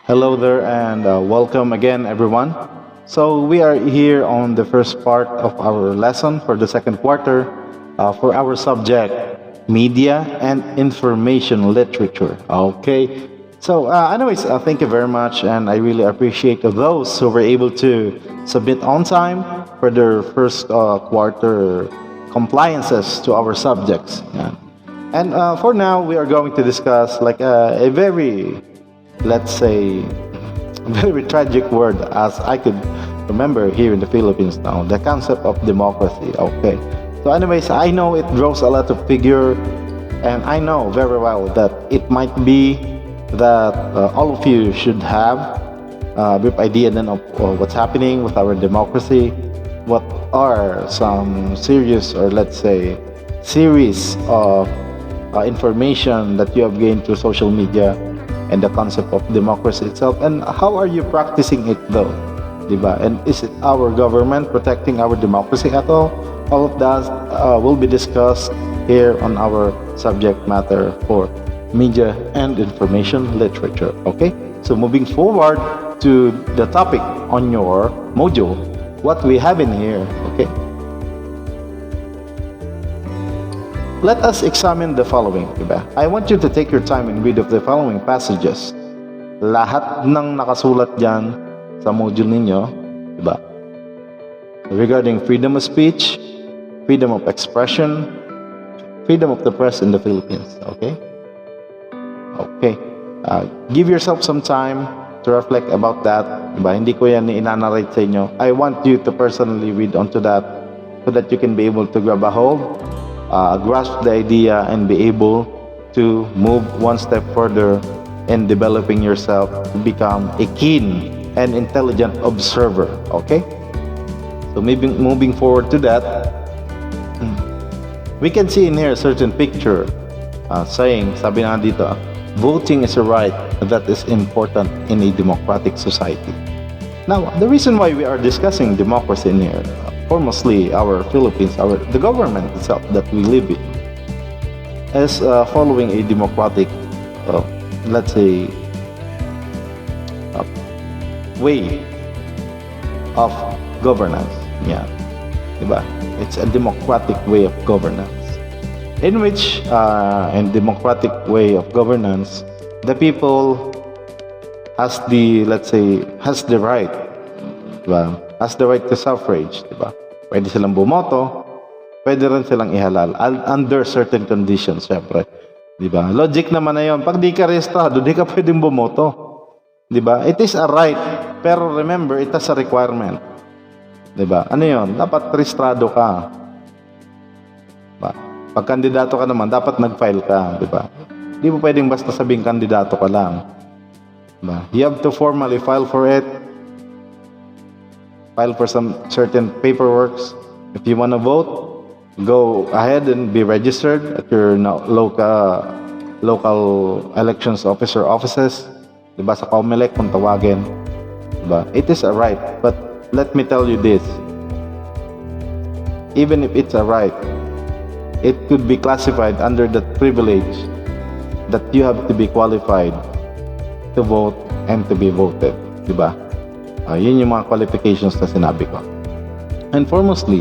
Hello there and welcome again, everyone. So, we are here on the first part of our lesson for the second quarter for our subject media and information literature. Okay. So, thank you very much, and I really appreciate those who were able to submit on time for their first quarter compliances to our subjects. Yeah. And for now, we are going to discuss like a very, let's say, very tragic word as I could remember here in the Philippines now, the concept of democracy. Okay. So anyways, I know it draws a lot of figure, and I know very well that it might be that all of you should have a brief idea then of what's happening with our democracy, what are some serious or let's say series of information that you have gained through social media and the concept of democracy itself, and how are you practicing it though, diba? And is it our government protecting our democracy at all of that will be discussed here on our subject matter for media and information literature. Okay, so moving forward to the topic on your module, what we have in here. Okay, let us examine the following, diba? I want you to take your time and read of the following passages. Lahat ng nakasulat dyan sa module ninyo, diba? Regarding freedom of speech, freedom of expression, freedom of the press in the Philippines. Okay? Okay. Give yourself some time to reflect about that. Diba? Hindi ko yan inanarrate sa inyo. I want you to personally read onto that so that you can be able to grab a hold, grasp the idea, and be able to move one step further in developing yourself to become a keen and intelligent observer. Okay? So moving forward to that, we can see in here a certain picture saying, sabi na dito, voting is a right that is important in a democratic society. Now, the reason why we are discussing democracy in here, foremostly our Philippines, the government itself that we live in, is following a democratic, let's say, way of governance. Yeah, diba? It's a democratic way of governance, in which, in democratic way of governance, the people has the, let's say, has the right, diba? Has the right to suffrage, diba? Pwede silang bumoto, pwede rin silang ihalal under certain conditions, syempre, diba? Logic naman na yun. Pag di ka rehistrado, di ka pwedeng bumoto, diba? It is a right, pero remember, it has a requirement, diba? Ano yun? Dapat rehistrado ka, diba? Pag kandidato ka naman, dapat nag-file ka, diba? Di mo pwedeng basta sabing kandidato ka lang, diba? You have to formally file for it, file for some certain paperworks. If you want to vote, go ahead and be registered at your local elections officer offices, diba? Sa COMELEC kung tawagin, diba? It is a right, but let me tell you this, even if it's a right, it could be classified under that privilege that you have to be qualified to vote and to be voted, diba? Yun yung mga qualifications na sinabi ko. And foremostly,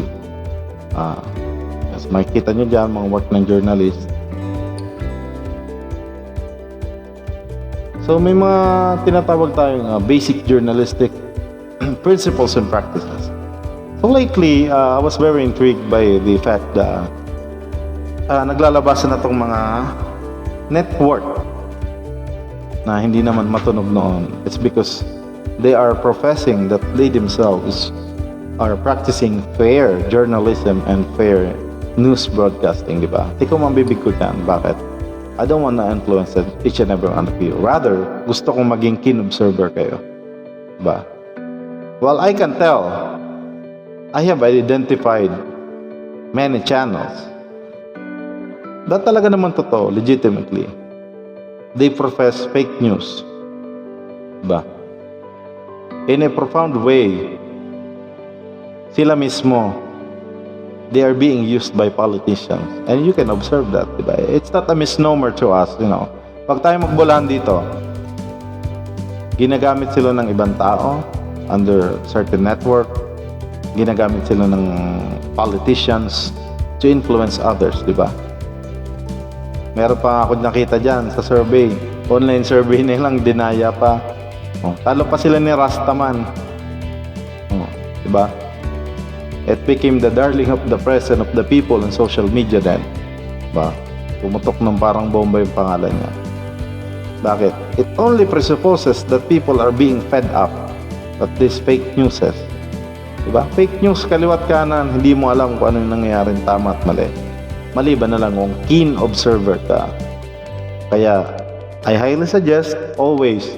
as makikita nyo dyan, mga work ng journalist. So may mga tinatawag tayong basic journalistic principles and practices. So lately, I was very intrigued by the fact that naglalabasan na itong mga network na hindi naman matunog noon. It's because they are professing that they themselves are practicing fair journalism and fair news broadcasting, di ba? Di ko mambibig ko yan. Bakit? I don't want to influence each and every one of you. Rather, gusto kong maging keen observer kayo. Diba? Well, I can tell, I have identified many channels that talaga naman totoo, legitimately. They profess fake news. Diba? In a profound way, sila mismo, they are being used by politicians. And you can observe that, diba? It's not a misnomer to us, you know. Pag tayo magbolaan dito, Ginagamit sila ng ibang tao under certain network. Ginagamit sila ng politicians to influence others, di ba? Meron pa ako nakita dyan sa survey. Online survey nilang dinaya pa. Talo pa sila ni Rastaman. Di ba? It became the darling of the press and of the people on social media then. Diba? Pumutok ng parang bomba yung pangalan niya. Bakit? It only presupposes that people are being fed up at these fake news. Diba? Fake news, kaliwat kanan, hindi mo alam kung ano yung nangyayaring tama at mali. Maliban na lang kung keen observer ka. Kaya, I highly suggest always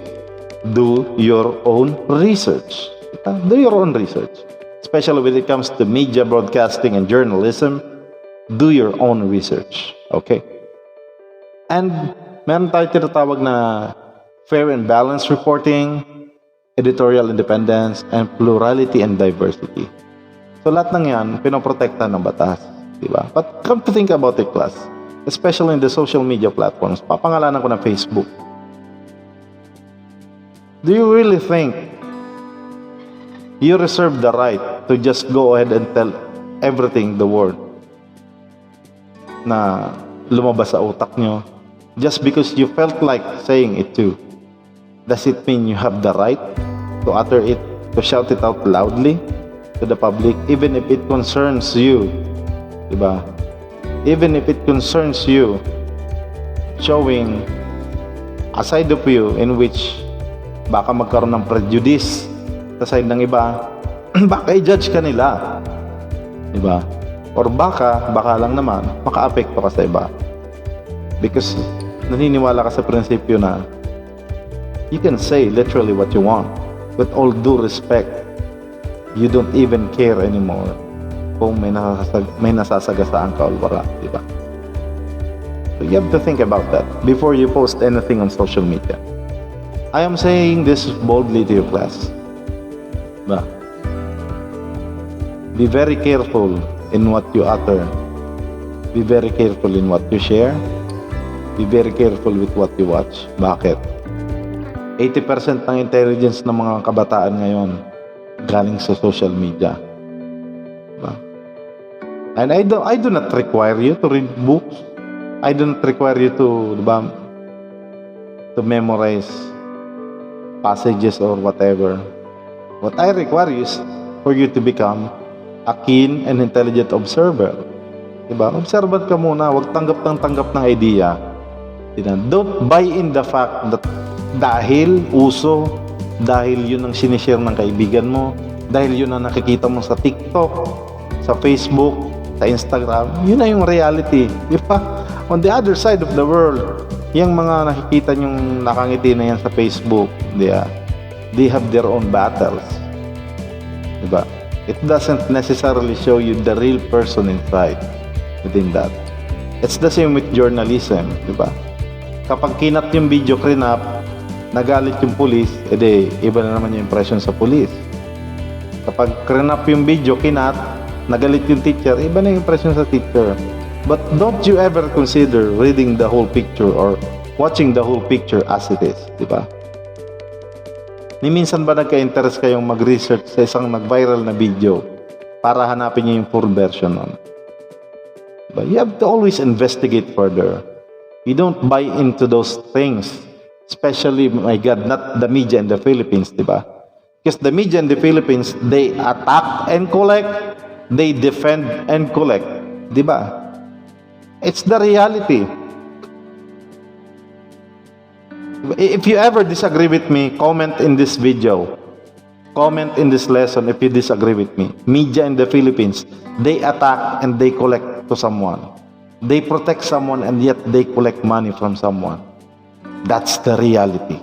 do your own research. Do your own research. Especially when it comes to media, broadcasting, and journalism, do your own research. Okay? And meron tayo tinatawag na fair and balanced reporting, editorial independence, and plurality and diversity. So lahat ng yan, pinoprotekta ng batas. Diba? But come to think about it, class, especially in the social media platforms, papangalanan ko na Facebook. Do you really think you reserve the right to just go ahead and tell everything the world na lumabas sa utak nyo just because you felt like saying it too? Does it mean you have the right to utter it, to shout it out loudly to the public, even if it concerns you? Diba? Even if it concerns you, showing a side of you in which baka magkaroon ng prejudice sa side ng iba, baka i-judge ka nila. Diba? Or baka lang naman, maka-apekto ka sa iba. Because naniniwala ka sa prinsipyo na you can say literally what you want. With all due respect, you don't even care anymore kung may nasasagasaan ka o wala. Diba? So you have to think about that before you post anything on social media. I am saying this boldly to your class. Diba? Be very careful in what you utter. Be very careful in what you share. Be very careful with what you watch. Bakit? 80% ng intelligence ng mga kabataan ngayon galing sa social media. Diba? And I do not require you to read books. I do not require you to, diba, to memorize passages or whatever. What I require is for you to become a keen and intelligent observer. Diba? Observant ka muna, huwag tanggap ng idea. Diba? Don't buy in the fact that dahil uso, dahil yun ang sinishare ng kaibigan mo, dahil yun ang nakikita mo sa TikTok, sa Facebook, sa Instagram, yun na yung reality. Diba? On the other side of the world, yung mga nakikita nyong nakangiti na yan sa Facebook, they have their own battles. Diba? It doesn't necessarily show you the real person inside within that. It's the same with journalism, diba? Kapag kinat yung video, crinap, nagalit yung police, edi iba na naman yung impression sa police. Kapag crinap yung video, kinat, nagalit yung teacher, iba na yung impression sa teacher. But don't you ever consider reading the whole picture or watching the whole picture as it is, diba? Ni minsan ba nagka-interest kayong mag-research sa isang nag-viral na video para hanapin niyo yung full version nun? Diba? You have to always investigate further. You don't buy into those things. Especially, my God, not the media in the Philippines, diba? Because the media in the Philippines, they attack and collect, they defend and collect, diba? It's the reality. If you ever disagree with me, comment in this video. Comment in this lesson if you disagree with me. Media in the Philippines, they attack and they collect to someone. They protect someone and yet they collect money from someone. That's the reality.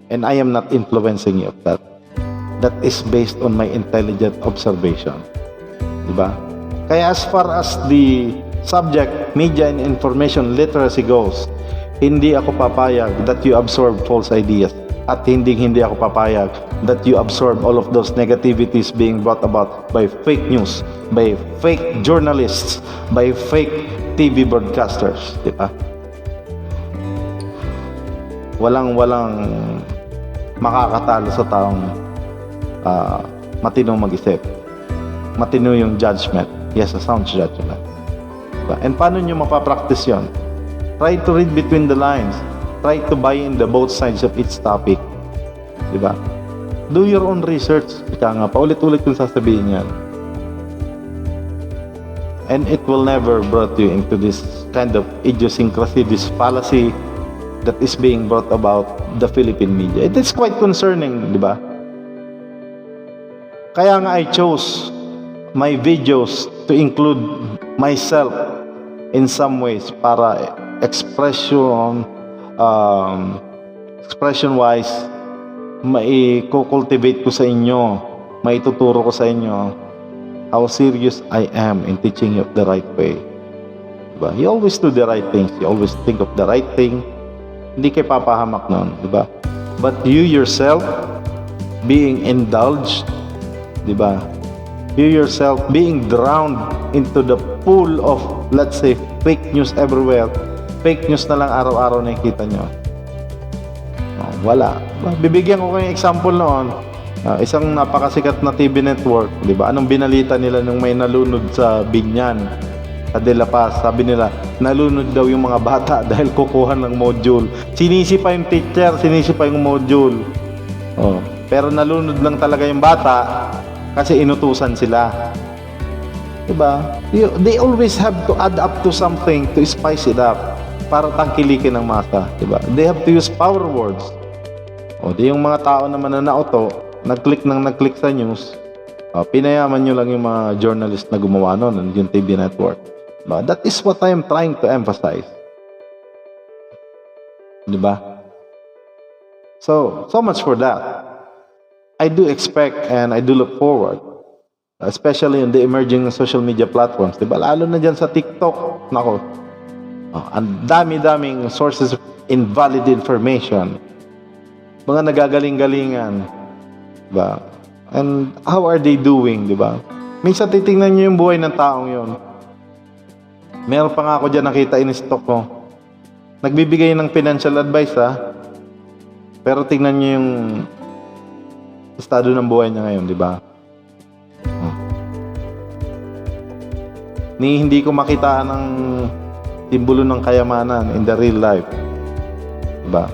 And I am not influencing you of that. That is based on my intelligent observation. Diba? Kaya as far as the subject, media and information literacy goes, hindi ako papayag that you absorb false ideas. At hindi ako papayag that you absorb all of those negativities being brought about by fake news, by fake journalists, by fake TV broadcasters. Diba? Walang makakatalo sa taong matinong mag-isip. Matino yung judgment. Yes, a sound judgment. Diba? And paano nyo mapapractice yun? Try to read between the lines. Try to buy in the both sides of each topic. Diba? Do your own research. Ika nga, paulit-ulit kung sasabihin yan. And it will never brought you into this kind of idiosyncrasy, this fallacy that is being brought about the Philippine media. It is quite concerning, di ba? Kaya nga I chose my videos to include myself in some ways para expression-wise mai-cultivate ko sa inyo, maituturo ko sa inyo how serious I am in teaching you the right way. Diba? You always do the right things. You always think of the right thing. Hindi kayo papahamak nun. Diba? But you yourself being indulged, diba? You yourself being drowned into the pool of, let's say, fake news everywhere. Fake news na lang araw-araw nakikita nyo. Oh, wala. Bibigyan ko kayo example noon. Isang napakasikat na TV network, di ba? Anong binalita nila nung may nalunod sa Binyan, sa De La Paz? Sabi nila, nalunod daw yung mga bata dahil kukuha ng module. Sinisi pa yung teacher, sinisi pa yung module. Oh, pero nalunod lang talaga yung bata kasi inutusan sila. Diba? They always have to add up to something to spice it up para tangkilikin ng masa. Diba? They have to use power words. O di yung mga tao na mananauto, nag-click sa news, pinayaman nyo lang yung mga journalist na gumawa nun, yung TV network. Diba? That is what I am trying to emphasize. Diba? So much for that. I do expect and I do look forward, especially in the emerging social media platforms. Diba? Lalo na dyan sa TikTok. Nako, ang dami-daming sources of invalid information. Mga nagagaling-galingan. Diba? And how are they doing? Diba? Minsan titingnan nyo yung buhay ng taong yon. Meron pa nga ako dyan nakita in-stock ko. Nagbibigay ng financial advice pero tingnan nyo yung estado ng buhay niya ngayon, di ba? Hindi ko makita ng simbolo ng kayamanan in the real life. Di ba?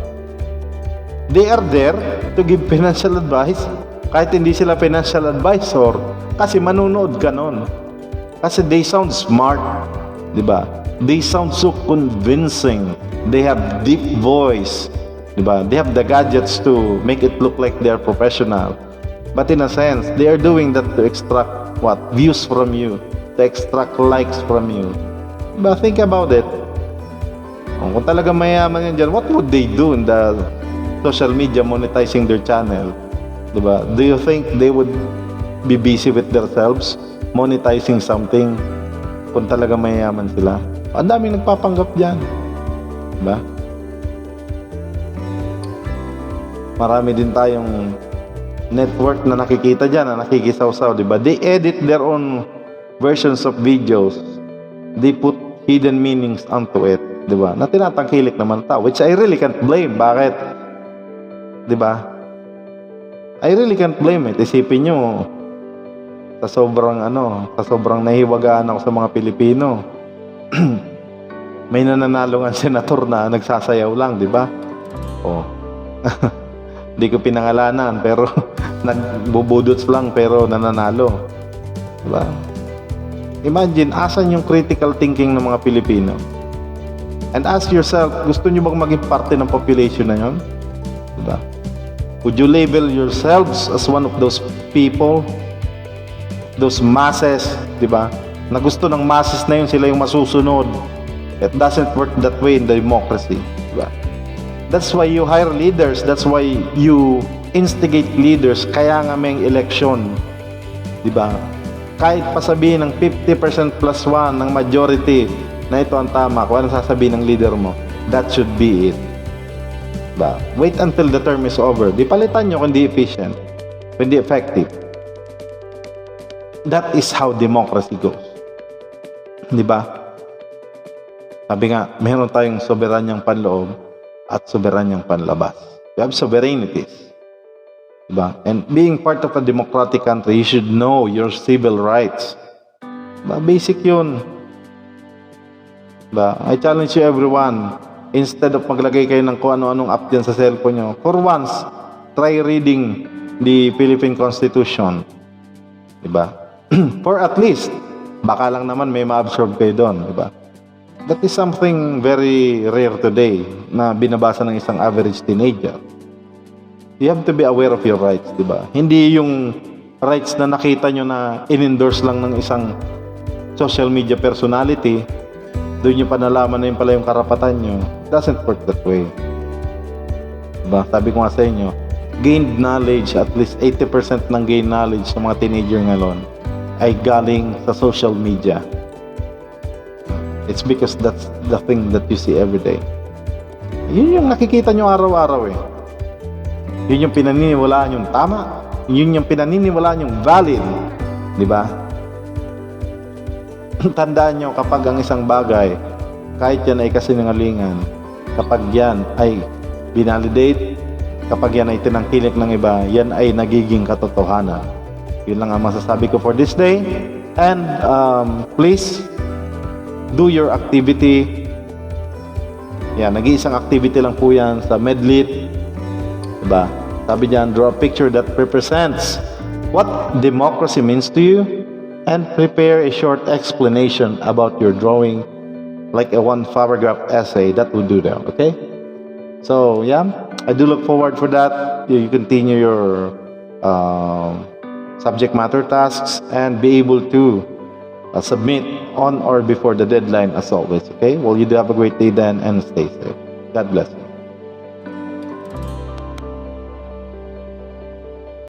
They are there to give financial advice kahit hindi sila financial advisor kasi manunood ka nun. Kasi they sound smart, di ba? They sound so convincing. They have deep voice. Diba? They have the gadgets to make it look like they're professional. But in a sense, they are doing that to extract what? Views from you. To extract likes from you. Diba? Think about it. Kung talaga mayaman yan dyan, what would they do in the social media monetizing their channel? Diba? Do you think they would be busy with themselves monetizing something kung talaga mayaman sila? Ang daming nagpapanggap dyan. Diba? Marami din tayong network na nakikita dyan, na nakikisaw-saw, di ba? They edit their own versions of videos. They put hidden meanings onto it, di ba? Na tinatangkilik naman tao, which I really can't blame. Bakit? Di ba? I really can't blame it. Isipin nyo, sa sobrang nahiwagaan ako sa mga Pilipino, may nananalo nga senator na nagsasayaw lang, di ba? Oh. Hindi ko pinangalanan pero nagbubudots lang pero nananalo. Diba? Imagine, asan yung critical thinking ng mga Pilipino? And ask yourself, gusto nyo bang maging parte ng population na yun? Diba? Would you label yourselves as one of those people? Those masses, diba? Na gusto ng masses na yun, sila yung masusunod. It doesn't work that way in the democracy. Diba? That's why you hire leaders. That's why you instigate leaders. Kaya nga may election. Diba? Kahit pasabihin ng 50% plus 1 ng majority na ito ang tama, kung ano sasabihin ng leader mo, that should be it. Diba? Wait until the term is over. Di palitan nyo kung di efficient, kung di effective. That is how democracy goes. Diba? Sabi nga, meron tayong soberanyang panloob at soberanyang panlabas. We have sovereignties. Diba? And being part of a democratic country, you should know your civil rights. Diba? Basic yun. Diba? I challenge you everyone, instead of maglagay kayo ng kung ano-anong app dyan sa cellphone nyo, for once, try reading the Philippine Constitution. Diba? For at least, baka lang naman may ma-absorb kayo doon. Diba? That is something very rare today na binabasa ng isang average teenager. You have to be aware of your rights, di ba? Hindi yung rights na nakita nyo na in-endorse lang ng isang social media personality, doon nyo pa nalaman na yun pala yung karapatan nyo. It doesn't work that way. Diba? Sabi ko nga sa inyo, gained knowledge, at least 80% ng gained knowledge ng mga teenager ngayon ay galing sa social media. It's because that's the thing that you see every day. Yun yung nakikita nyo araw-araw eh. Yun yung pinaniniwalaan yung tama. Yun yung pinaniniwalaan yung valid. Di ba? Tandaan nyo, kapag ang isang bagay, kahit yan ay kasinungalingan, kapag yan ay binalidate, kapag yan ay tinangkilik ng iba, yan ay nagiging katotohanan. Yun lang ang masasabi ko for this day. And please, do your activity. Yan, nag-iisang activity lang po yan sa Medlit. Diba? Sabi diyan, draw a picture that represents what democracy means to you and prepare a short explanation about your drawing, like a one paragraph essay. That will do that, okay? So, yeah, I do look forward for that. You continue your subject matter tasks and be able to submit on or before the deadline as always, okay? Well, you do have a great day then and stay safe. God bless you.